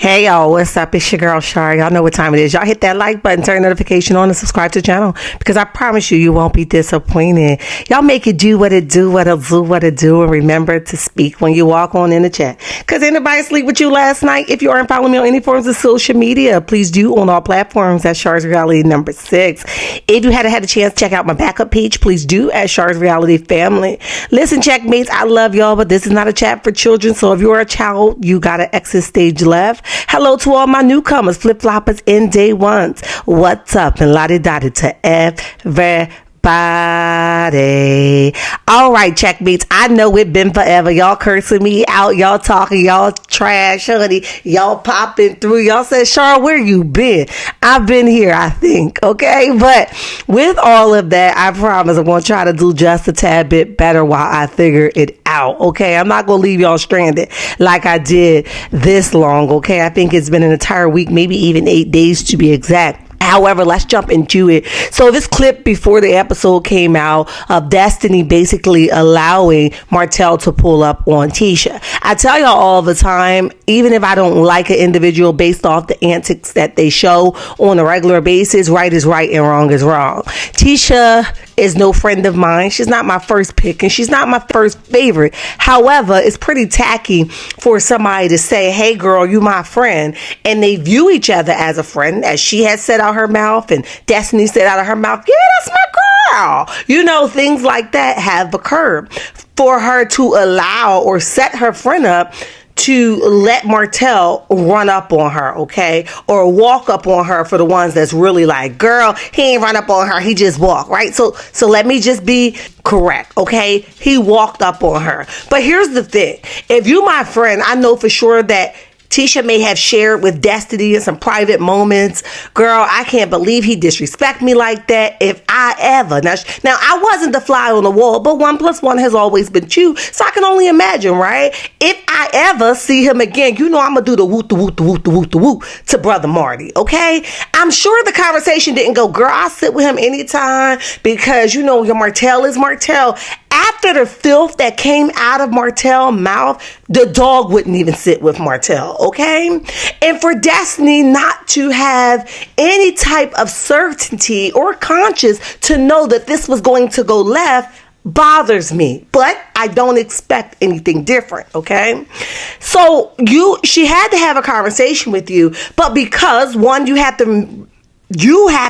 Hey y'all, what's up? It's your girl Shar. Y'all know what time it is. Y'all hit that like button, turn notification on, and subscribe to the channel because I promise you won't be disappointed. Y'all make it do what it do, what it do, and remember to speak when you walk on in the chat. Because anybody sleep with you last night? If you aren't following me on any forms of social media, please do on all platforms at Shar's Reality number 6. If you hadn't had a chance to check out my backup page, please do at Shar's Reality Family. Listen, checkmates, I love y'all, but this is not a chat for children. So if you're a child, you gotta exit stage left. Hello to all my newcomers, flip-floppers, and day ones. What's up? And lottie-dottie to everybody. All right, checkmates. I know it's been forever. Y'all cursing me out. Y'all talking. Y'all trash, honey. Y'all popping through. Y'all said, Char, where you been? I've been here, I think. Okay. But with all of that, I promise I'm going to try to do just a tad bit better while I figure it out. Okay. I'm not going to leave y'all stranded like I did this long. Okay. I think it's been an entire week, maybe even 8 days to be exact. However, let's jump into it. So this clip before the episode came out of Destiny basically allowing Martell to pull up on Tisha. I tell y'all all the time, even if I don't like an individual based off the antics that they show on a regular basis, right is right and wrong is wrong. Tisha is no friend of mine. She's not my first pick and she's not my first favorite. However, it's pretty tacky for somebody to say, hey girl, you my friend, and they view each other as a friend, as she has said out her mouth and Destiny said out of her mouth, yeah, that's my girl. You know, things like that have occurred. For her to allow or set her friend up to let Martell run up on her, okay? Or walk up on her for the ones that's really like, girl, he ain't run up on her, he just walked, right? So let me just be correct, okay? He walked up on her. But here's the thing. If you my friend, I know for sure that Tisha may have shared with Destiny in some private moments, girl, I can't believe he disrespect me like that. If I ever, now I wasn't the fly on the wall, but 1 + 1 has always been 2. So I can only imagine, right? If I ever see him again, you know I'm going to do the woot, the woot, the woot, the woot, the woot to Brother Marty, okay? I'm sure the conversation didn't go, girl, I'll sit with him anytime because, you know, your Martell is Martell. After the filth that came out of Martell's mouth, the dog wouldn't even sit with Martell, okay? And for Destiny not to have any type of certainty or conscience to know that this was going to go left bothers me, but I don't expect anything different, okay? So she had to have a conversation with you, but because one, you have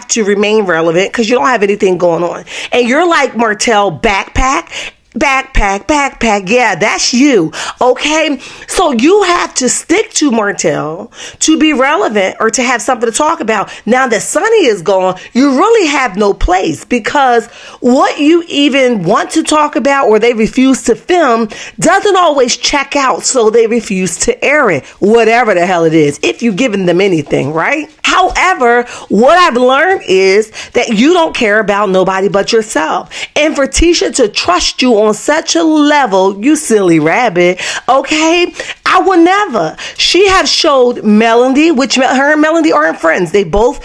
to remain relevant because you don't have anything going on. And you're like Martell, backpack. Yeah, that's you. Okay. So you have to stick to Martell to be relevant or to have something to talk about. Now that Sunny is gone, you really have no place because what you even want to talk about or they refuse to film doesn't always check out. So they refuse to air it, whatever the hell it is, if you've given them anything, right? However, what I've learned is that you don't care about nobody but yourself. And for Tisha to trust you on such a level, you silly rabbit, okay? I would never. She have showed Melody, which her and Melody aren't friends. They both,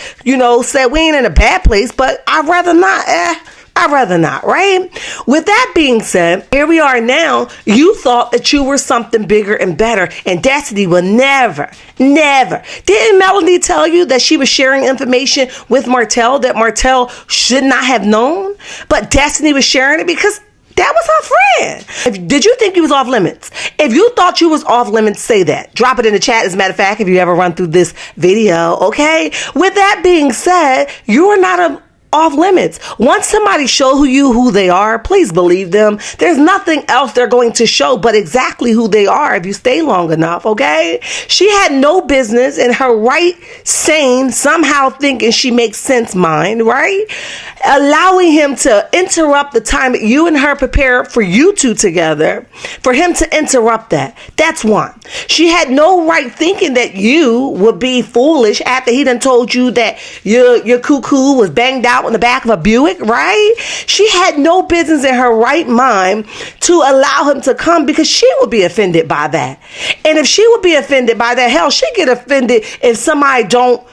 said we ain't in a bad place, but I'd rather not. I'd rather not, right? With that being said, here we are now. You thought that you were something bigger and better, and Destiny will never. Didn't Melody tell you that she was sharing information with Martell that Martell should not have known? But Destiny was sharing it because that was her friend. Did you think you was off limits? If you thought you was off limits, say that. Drop it in the chat, as a matter of fact, if you ever run through this video, okay? With that being said, you are not off limits. Once somebody show who they are, please believe them. There's nothing else they're going to show but exactly who they are if you stay long enough, okay? She had no business in her right, sane, somehow thinking she makes sense mind, right? Allowing him to interrupt the time that you and her prepared for you two together, for him to interrupt that. That's one. She had no right thinking that you would be foolish after he done told you that your cuckoo was banged out in the back of a Buick, right? She had no business in her right mind to allow him to come because she would be offended by that. And if she would be offended by that, hell, she get offended if somebody don't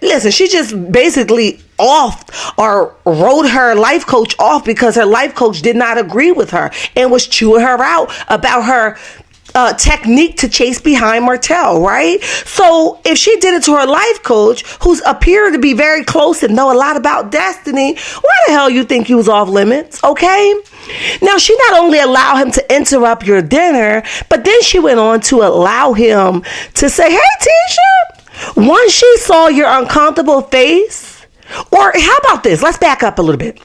listen. She just basically off or wrote her life coach off because her life coach did not agree with her and was chewing her out about her technique to chase behind Martell, right? So if she did it to her life coach, who's appeared to be very close and know a lot about Destiny, why the hell you think he was off limits, okay? Now, she not only allowed him to interrupt your dinner, but then she went on to allow him to say, hey, Tisha, once she saw your uncomfortable face, or how about this? Let's back up a little bit.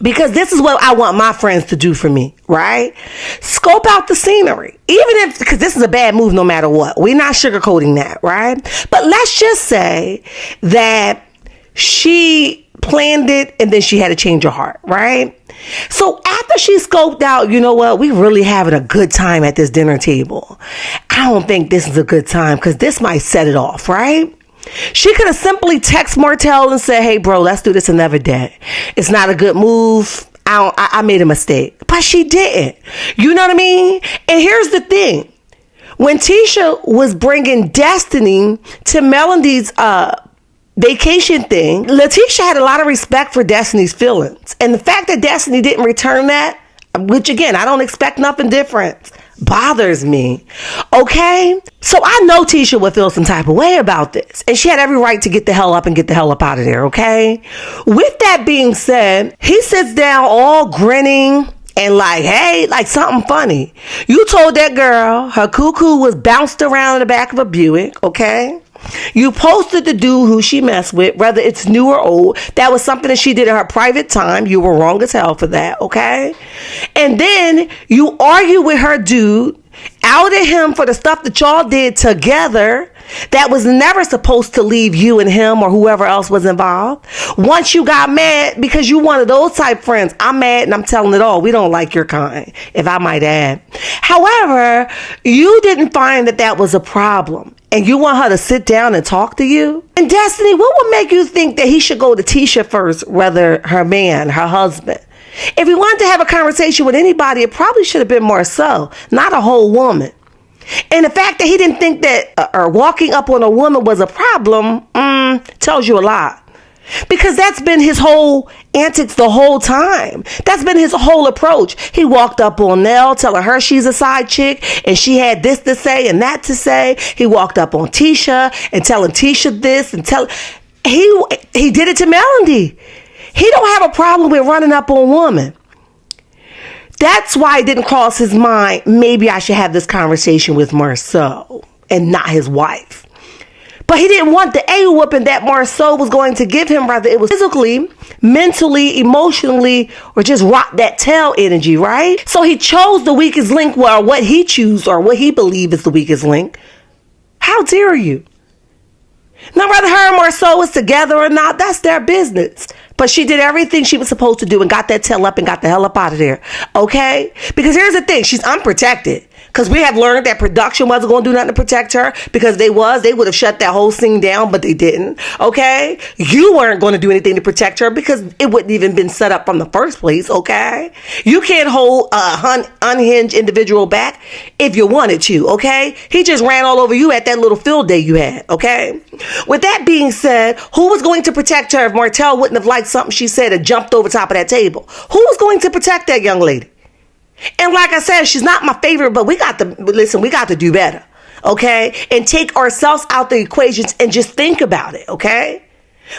Because this is what I want my friends to do for me, right? Scope out the scenery. Even if, because this is a bad move no matter what. We're not sugarcoating that, right? But let's just say that she planned it and then she had to change her heart, right? So after she scoped out, you know what? We really having a good time at this dinner table. I don't think this is a good time because this might set it off, right? She could have simply texted Martell and said, hey, bro, let's do this another day. It's not a good move. I made a mistake. But she didn't. You know what I mean? And here's the thing. When Tisha was bringing Destiny to Melody's vacation thing, Latisha had a lot of respect for Destiny's feelings. And the fact that Destiny didn't return that, which again, I don't expect nothing different, bothers me. Okay? So I know Tisha would feel some type of way about this. And she had every right to get the hell up and get the hell up out of there, okay? With that being said, he sits down all grinning and like, hey, like something funny. You told that girl her cuckoo was bounced around in the back of a Buick, okay? You posted the dude who she messed with, whether it's new or old. That was something that she did in her private time. You were wrong as hell for that, okay? And then you argue with her dude, outed him for the stuff that y'all did together that was never supposed to leave you and him or whoever else was involved. Once you got mad because you one of those type friends, I'm mad and I'm telling it all. We don't like your kind, if I might add. However, you didn't find that that was a problem. And you want her to sit down and talk to you? And Destiny, what would make you think that he should go to Tisha first, rather her man, her husband? If he wanted to have a conversation with anybody, it probably should have been Marcel, not a whole woman. And the fact that he didn't think that walking up on a woman was a problem tells you a lot. Because that's been his whole antics the whole time. That's been his whole approach. He walked up on Nell telling her she's a side chick and she had this to say and that to say. He walked up on Tisha and telling Tisha this and he did it to Melody. He don't have a problem with running up on women. That's why it didn't cross his mind, maybe I should have this conversation with Marceau and not his wife. But he didn't want the A-whooping that Marceau was going to give him, whether it was physically, mentally, emotionally, or just rock that tail energy, right? So he chose the weakest link, or what he chose, or what he believed is the weakest link. How dare you? Now, whether her and Marceau is together or not, that's their business. But she did everything she was supposed to do and got that tail up and got the hell up out of there. Okay? Because here's the thing. She's unprotected. Because we have learned that production wasn't going to do nothing to protect her. Because they would have shut that whole scene down, but they didn't. Okay? You weren't going to do anything to protect her because it wouldn't even been set up from the first place. Okay? You can't hold a unhinged individual back if you wanted to. Okay? He just ran all over you at that little field day you had. Okay? With that being said, who was going to protect her if Martell wouldn't have liked something she said and jumped over top of that table? Who was going to protect that young lady? And like I said, she's not my favorite, but we got to do better, okay? And take ourselves out the equations and just think about it, okay?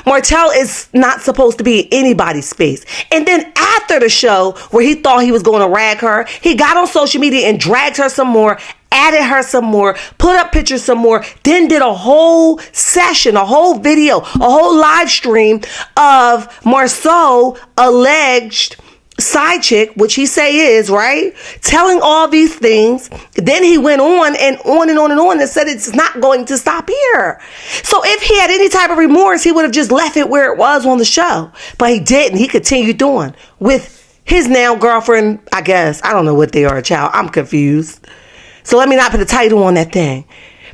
Martell is not supposed to be in anybody's space. And then after the show, where he thought he was going to rag her, he got on social media and dragged her some more, added her some more, put up pictures some more, then did a whole session, a whole video, a whole live stream of Marceau alleged side chick, which he say is, right, telling all these things. Then he went on and on and on and on and said it's not going to stop here. So if he had any type of remorse, he would have just left it where it was on the show. But he didn't. He continued doing with his now girlfriend, I guess. I don't know what they are, child. I'm confused. So let me not put a title on that thing.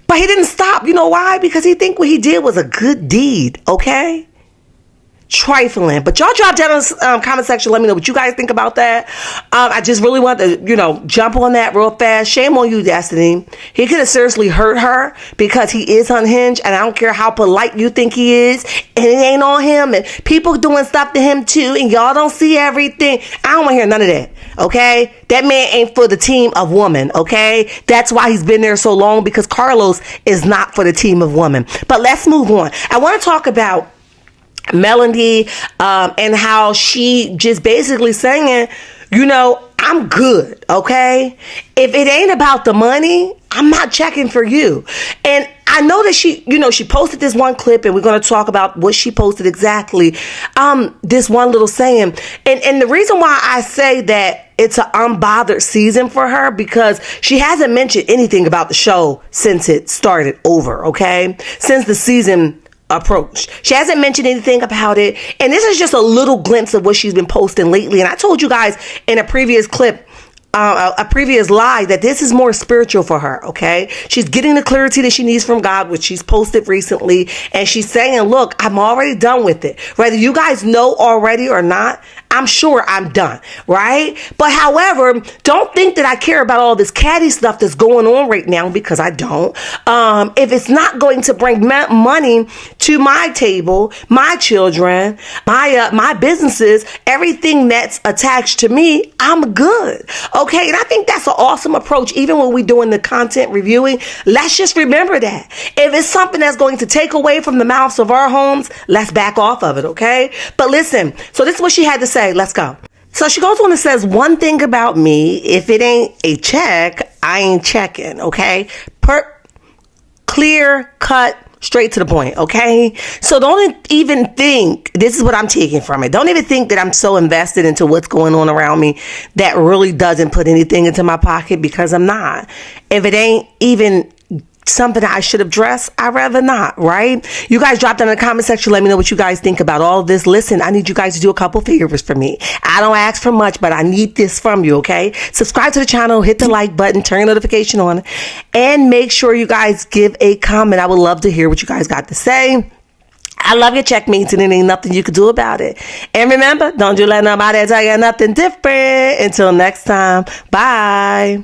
But he didn't stop. You know why? Because he think what he did was a good deed, okay? trifling. But y'all drop down in the comment section. Let me know what you guys think about that. I just really want to, jump on that real fast. Shame on you, Destiny. He could have seriously hurt her because he is unhinged, and I don't care how polite you think he is, and it ain't on him, and people doing stuff to him too, and y'all don't see everything. I don't want to hear none of that, okay? That man ain't for the team of women, okay? That's why he's been there so long, because Carlos is not for the team of women. But let's move on. I want to talk about Melody, and how she just basically saying, I'm good, okay? If it ain't about the money, I'm not checking for you. And I know that she posted this one clip, and we're going to talk about what she posted exactly. This one little saying. And the reason why I say that it's an unbothered season for her, because she hasn't mentioned anything about the show since it started over, okay? Since the season approached. She hasn't mentioned anything about it. And this is just a little glimpse of what she's been posting lately. And I told you guys in a previous clip, a previous live, that this is more spiritual for her, okay? She's getting the clarity that she needs from God, which she's posted recently. And she's saying, look, I'm already done with it. Whether you guys know already or not, I'm sure I'm done, right? But however, don't think that I care about all this catty stuff that's going on right now, because I don't. If it's not going to bring money to my table, my children, my businesses, everything that's attached to me, I'm good. Okay, and I think that's an awesome approach. Even when we're doing the content reviewing, let's just remember that. If it's something that's going to take away from the mouths of our homes, let's back off of it, okay? But listen, so this is what she had to say. Let's go. So she goes on and says, one thing about me, if it ain't a check, I ain't checking, okay? Clear cut, straight to the point, okay? So don't even think, this is what I'm taking from it. Don't even think that I'm so invested into what's going on around me that really doesn't put anything into my pocket, because I'm not. If it ain't even something that I should have dressed, I'd rather not, right? You guys drop down in the comment section. Let me know what you guys think about all of this. Listen, I need you guys to do a couple favors for me. I don't ask for much, but I need this from you, okay? Subscribe to the channel, hit the like button, turn your notification on, and make sure you guys give a comment. I would love to hear what you guys got to say. I love your checkmates, and there ain't nothing you can do about it. And remember, don't you let nobody tell you nothing different. Until next time, bye.